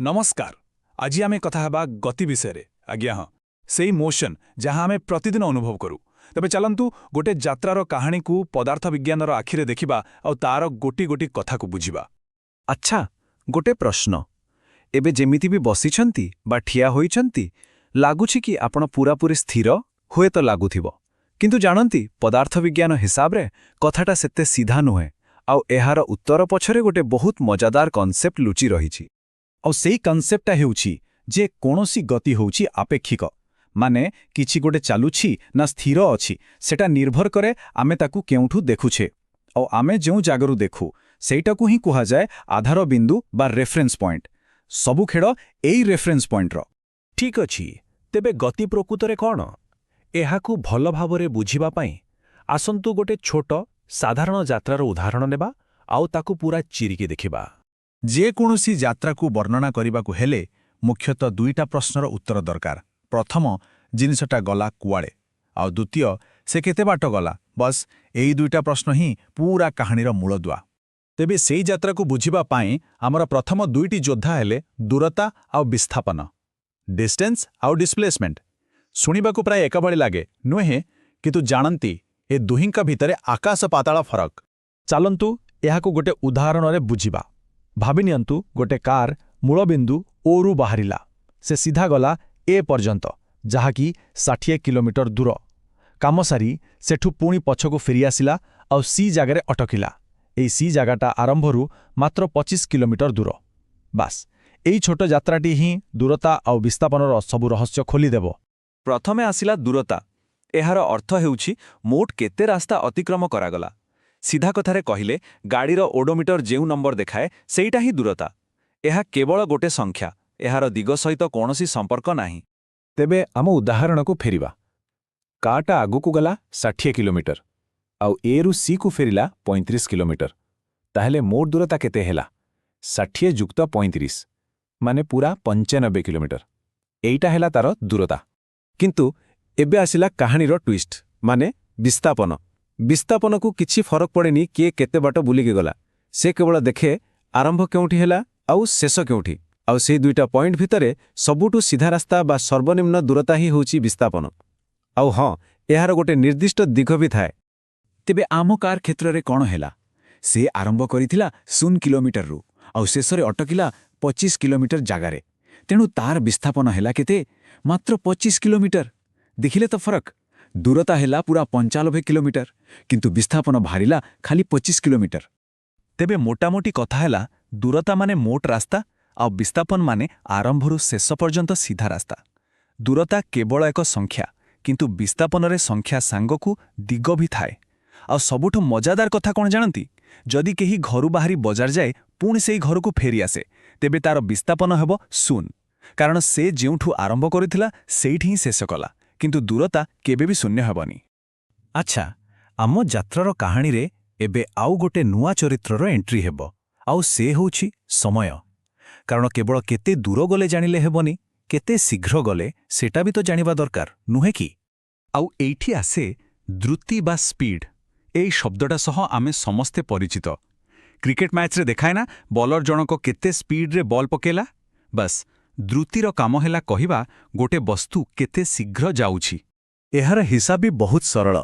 नमस्कार। आज आम कथा हेबा गति विषय आज्ञा हाँ से मोशन जहाँ आम प्रतिदिन अनुभव करूँ। तेज चलतु गोटे यात्रार कहानी को पदार्थ विज्ञान आखिरे देखा और तार गोटी गोटी कथा को बुझा। अच्छा गोटे प्रश्न एबे जेमिति भी बसिछंती बा ठिया होइछंती लागुछि कि आपण पूरापूरी स्थिर हुए तो लागुथिबो किंतु जानंती पदार्थ विज्ञान हिसाब रे कथाटा सेते सीधा नुहे आउ एहार उत्तर पछरे गोटे बहुत मजादार कॉन्सेप्ट लुचि रहिछि। और सेई कॉन्सेप्टटा हेउछि जे कोनोसी गति होउछि आपेक्षिक माने किछि गोटे चालुछि ना स्थिर अछि सेटा निर्भर करे आमे ताकू केउठु देखुछे और आमे जेउ जागरु देखु सेइटाकू ही कुहा जाय आधार बिंदु बा रेफरेंस पॉइंट। सबु खेड़ एई रेफरेंस पॉइंट रो। ठीक अछि तेबे गति प्रकृतरे कौन एहाकू भल भावरे बुझिबा पई आसंतु गोटे छोट साधारण यात्रार उदाहरण नेबा आउ ताकू पूरा चिरिकी देखिबा। जे कोनोसी यात्रा को वर्णना करबाकू हेले मुख्यतः दुईटा प्रश्नर उत्तर दरकार। प्रथम जिनिसटा गला कुआड़े आउ द्वितीय से केते बाट गला। बस एई दुईटा प्रश्न ही पूरा कहानीर मूलदुआ। तेबे सेई यात्रा को बुझिबा पाई आमर प्रथम दुईटी योद्धा हेले दूरता आउ विस्थापन डिस्टेंस आउ डिस्प्लेसमेंट। शुणिबाकू प्राय एकभଳି लागे नुहे किंतु जानती ए दुहिंका भितरे आकाश पाताल फरक। चालंतु एहाकू गोटे उदाहरण रे बुझिबा। भाबि नियंतु गोटे कार मूलबिंदु ओ रु बाहरिला से सीधा गला ए पर्यंत जहाँकि 60 किलोमीटर दूर काम सारी सेठू पुणी पछकू फेरी आसिला और सी जगार अटकिला। एई सी जगाटा आरंभरू मात्र 25 किलोमीटर दूर। बास एई छोट यात्राटी ही दूरता और विस्थापनर सबु रहस्य खोलीदेव। प्रथमे आसिला दूरता। एहार अर्थ हेउछि मोट केते रास्ता अतिक्रम करागला। सीधा कथारे कहिले गाड़ीर ओडोमीटर जेउ नंबर देखाए सेइटा ही दूरता। एहा केवल गोटे संख्या एहार दिग सहित कोनोसी संपर्क नाही। तेबे आम उदाहरण को फेरिबा। कारटा आगुकू गला 60 किलोमीटर आउ ए रु सी को फेरिला 35 किलोमीटर। ताहेले मोट दूरता केते हेला 60 जुक्त 35 माने पूरा 95 किलोमीटर। एइटा हेला तार दूरता। किंतु एबे आसिला कहानीर ट्विस्ट माने विस्थापन। विस्थापन को किछि फरक पड़ेनी किए केते बाट बुलिके गला। से केवल देखे आरंभ केउठी हेला आउ शेष केउठी आउ से दुईटा पॉइंट भितरे सबुठु सीधा रास्ता बा सर्वनिम्न दूरता ही होउछि विस्थापन। आउ हाँ एहार गोटे निर्दिष्ट दिग भी थाए। तेबे आम कार क्षेत्र रे कौन हेला से आरंभ करिथिला 0 किलोमीटर रु आउ शेषरे अटकिला 25 किलोमीटर जागारे। तेणु तार विस्थापन हेला केते मात्र 25 किलोमीटर। देखिले तो फरक। दूरता हेला पूरा 95 किलोमीटर किंतु विस्थापन बाहरिला खाली 25 किलोमीटर। तेबे मोटामोटी कथा हेला दूरता माने मोट रास्ता और विस्थापन माने आरंभरू शेष पर्यंत सीधा रास्ता। दूरता केवल एक संख्या किंतु विस्थापन रे संख्या सांगकू दिग भी थाए। आ सबुठु मजादार कथा कौन जानती जदि केही घरु बाहरी बजार जाए पुणी सेई घर को फेरी आसे तेबे तार विस्थापन हेबो 0 कारण से जेउठू आरंभ करिथिला सेइठी ही शेष कला किंतु दूरता केबे भी शून्य हेबनी। अच्छा आम यात्रार कहानी रे एबे आउ गोटे नुआ चरित्रर एंट्री हेबो आउ से होउछि समय। कारण केवल केते दूर गले जानिले हेबनी केते शीघ्र गले सेटा भी तो जानिबा दरकार नुहे कि। आउ एइठी आसे द्रुति बा स्पीड। एई शब्दटा सह आमे समस्ते परिचित। क्रिकेट मैच रे देखाए ना बॉलर जनक केते स्पीड रे बॉल पकेला। बस द्रुतिर काम हेला कहिबा गोटे वस्तु केते शीघ्र जाउछि। एहार हिसाब भी बहुत सरल।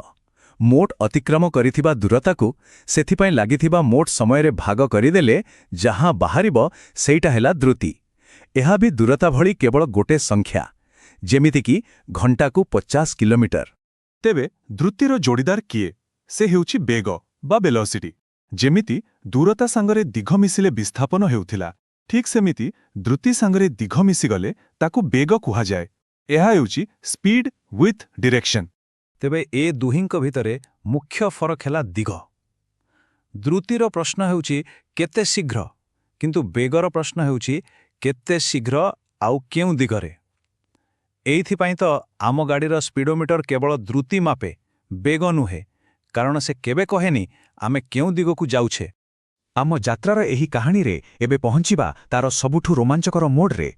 मोट अतिक्रम करिथिबा दूरताकू सेथिपाई लागिथिबा मोट समय रे भाग करिदेले जहाँ बाहरिबो सेइटा हेला द्रुति। एहा भी दूरता भली केवल गोटे संख्या जेमिति कि घंटाकू 50 किलोमीटर। तेबे द्रुतिर जोड़ीदार किए से हेउछि बेग बा वेलोसिटी। जेमिति दूरता सांगरे दिघ मिसिले विस्थापन हेउथिला ठीक सेमिति द्रुति सांगरे दिघ मिसिगले ताकू बेग कुहा जाए। एहा हेउछि स्पीड विथ डायरेक्शन। तेबे ए दुहिंक भितरे मुख्य फरक हेला दिग। द्रुतिर प्रश्न हेउछि केते शीघ्र किंतु बेगर प्रश्न हेउछि केते शीघ्र आउ केउ दिगरे। एइथिपाई तो आम गाड़ीर स्पीडोमीटर केवल द्रुति मापे बेग नुहे कारण से केबे कहेनी आमे केउ दिगकू जाउछे। आम यात्रार एही कहानी रे एबे पहुंचिबा तार सबुठु रोमांचकर मोड रे।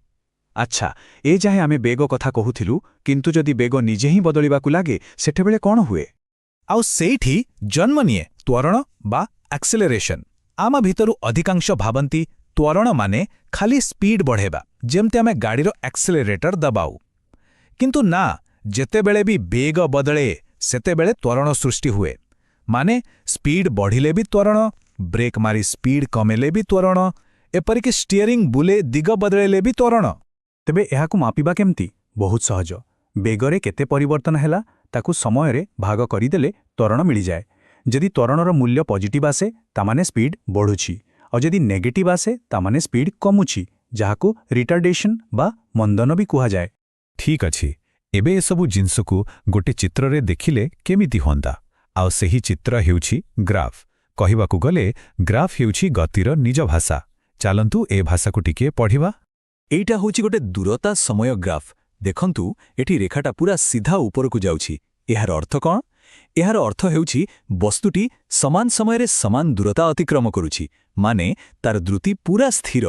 अच्छा ए जाहे आमे बेग कथा कहूथिलु किंतु जदि बेग निजे ही बदलिबाकू लागे सेठेबेले कौन हुए। आउ सेइठी जन्म निये त्वरण बा एक्सेलरेशन। आम भितरु अधिकांश भाबंती ତ୍ୱରଣ ମାନେ ଖାଲି ସ୍ପିଡ୍ ବଢ଼େଇବା, ଯେମିତି ଆମେ ଗାଡ଼ିର ଆକ୍ସିଲେରେଟର ଦବାଉ। କିନ୍ତୁ ନା, ଯେତେବେଳେ ବି ବେଗ ବଦଳେ ସେତେବେଳେ ତ୍ୱରଣ ସୃଷ୍ଟି ହୁଏ। ମାନେ ସ୍ପିଡ୍ ବଢ଼ିଲେ ବି ତ୍ୱରଣ, ବ୍ରେକ୍ ମାରି ସ୍ପିଡ୍ କମେଇଲେ ବି ତ୍ୱରଣ, ଏପରିକି ଷ୍ଟିୟରିଂ ବୁଲେ ଦିଗ ବଦଳେଇଲେ ବି ତ୍ୱରଣ। ତେବେ ଏହାକୁ ମାପିବା କେମିତି? ବହୁତ ସହଜ। ବେଗରେ କେତେ ପରିବର୍ତ୍ତନ ହେଲା ତାକୁ ସମୟରେ ଭାଗ କରିଦେଲେ ତ୍ୱରଣ ମିଳିଯାଏ। ଯଦି ତ୍ୱରଣର ମୂଲ୍ୟ ପଜିଟିଭ୍ ଆସେ ତାମାନେ ସ୍ପିଡ୍ ବଢ଼ୁଛି, ଆଉ ଯଦି ନେଗେଟିଭ୍ ଆସେ ତାମାନେ ସ୍ପିଡ୍ କମୁଛି, ଯାହାକୁ ରିଟାର୍ଡେସନ୍ ବା ମନ୍ଦନ ବି କୁହାଯାଏ। ଠିକ୍ ଅଛି, ଏବେ ଏସବୁ ଜିନିଷକୁ ଗୋଟେ ଚିତ୍ରରେ ଦେଖିଲେ କେମିତି ହୁଅନ୍ତା? ଆଉ ସେହି ଚିତ୍ର ହେଉଛି ଗ୍ରାଫ୍। କହିବାକୁ ଗଲେ ଗ୍ରାଫ୍ ହେଉଛି ଗତିର ନିଜ ଭାଷା। ଚାଲନ୍ତୁ ଏ ଭାଷାକୁ ଟିକିଏ ପଢ଼ିବା। ଏଇଟା ହେଉଛି ଗୋଟେ ଦୂରତା ସମୟ ଗ୍ରାଫ। ଦେଖନ୍ତୁ, ଏଠି ରେଖାଟା ପୁରା ସିଧା ଉପରକୁ ଯାଉଛି। ଏହାର ଅର୍ଥ କ'ଣ? ଏହାର ଅର୍ଥ ହେଉଛି ବସ୍ତୁଟି ସମାନ ସମୟରେ ସମାନ ଦୂରତା ଅତିକ୍ରମ କରୁଛି, ମାନେ ତାର ଦ୍ରୁତି ପୁରା ସ୍ଥିର।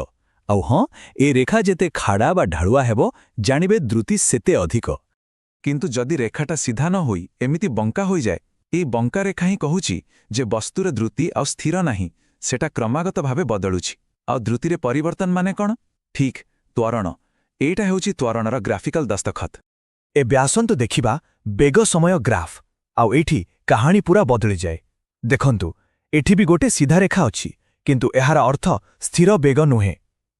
ଆଉ ହଁ, ଏ ରେଖା ଯେତେ ଖାଡ଼ା ବା ଢାଳୁଆ ହେବ, ଜାଣିବେ ଦ୍ରୁତି ସେତେ ଅଧିକ। କିନ୍ତୁ ଯଦି ରେଖାଟା ସିଧା ନ ହୋଇ ଏମିତି ବଙ୍କା ହୋଇଯାଏ, ଏଇ ବଙ୍କା ରେଖା ହିଁ କହୁଛି ଯେ ବସ୍ତୁର ଦ୍ରୁତି ଆଉ ସ୍ଥିର ନାହିଁ, ସେଟା କ୍ରମାଗତ ଭାବେ ବଦଳୁଛି। ଆଉ ଦ୍ରୁତିରେ ପରିବର୍ତ୍ତନ ମାନେ କ'ଣ? ଠିକ୍, ତ୍ୱରଣ। ଏଇଟା ହେଉଛି ତ୍ୱରଣର ଗ୍ରାଫିକାଲ ଦସ୍ତଖତ। ଏବେ ଆସନ୍ତୁ ଦେଖିବା ବେଗ ସମୟ ଗ୍ରାଫ୍। ଆଉ ଏଇଠି କାହାଣୀ ପୁରା ବଦଳିଯାଏ। ଦେଖନ୍ତୁ, ଏଠି ବି ଗୋଟେ ସିଧା ରେଖା ଅଛି, କିନ୍ତୁ ଏହାର ଅର୍ଥ ସ୍ଥିର ବେଗ ନୁହେଁ।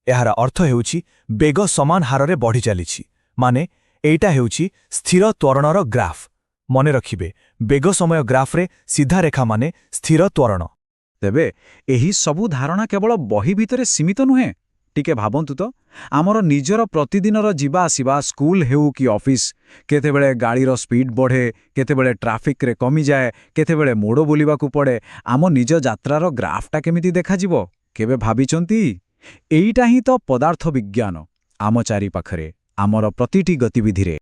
ଏହାର ଅର୍ଥ ହେଉଛି ବେଗ ସମାନ ହାରରେ ବଢ଼ି ଚାଲିଛି। ମାନେ ଏଇଟା ହେଉଛି ସ୍ଥିର ତ୍ୱରଣର ଗ୍ରାଫ୍। ମନେ ରଖିବେ, ବେଗ ସମୟ ଗ୍ରାଫରେ ସିଧା ରେଖା ମାନେ ସ୍ଥିର ତ୍ୱରଣ। ତେବେ ଏହି ସବୁ ଧାରଣା କେବଳ ବହି ଭିତରେ ସୀମିତ ନୁହେଁ। ଟିକେ ଭାବନ୍ତୁ ତ, ଆମର ନିଜର ପ୍ରତିଦିନର ଯିବା ଆସିବା, ସ୍କୁଲ ହେଉ କି ଅଫିସ୍, କେତେବେଳେ ଗାଡ଼ିର ସ୍ପିଡ୍ ବଢ଼େ, କେତେବେଳେ ଟ୍ରାଫିକ୍ରେ କମିଯାଏ, କେତେବେଳେ ମୋଡ଼ ବୁଲିବାକୁ ପଡ଼େ। ଆମ ନିଜ ଯାତ୍ରାର ଗ୍ରାଫଟା କେମିତି ଦେଖାଯିବ କେବେ ଭାବିଛନ୍ତି? ଏଇଟା ହିଁ ତ ପଦାର୍ଥ ବିଜ୍ଞାନ। ଆମ ଚାରିପାଖରେ, ଆମର ପ୍ରତିଟି ଗତିବିଧିରେ।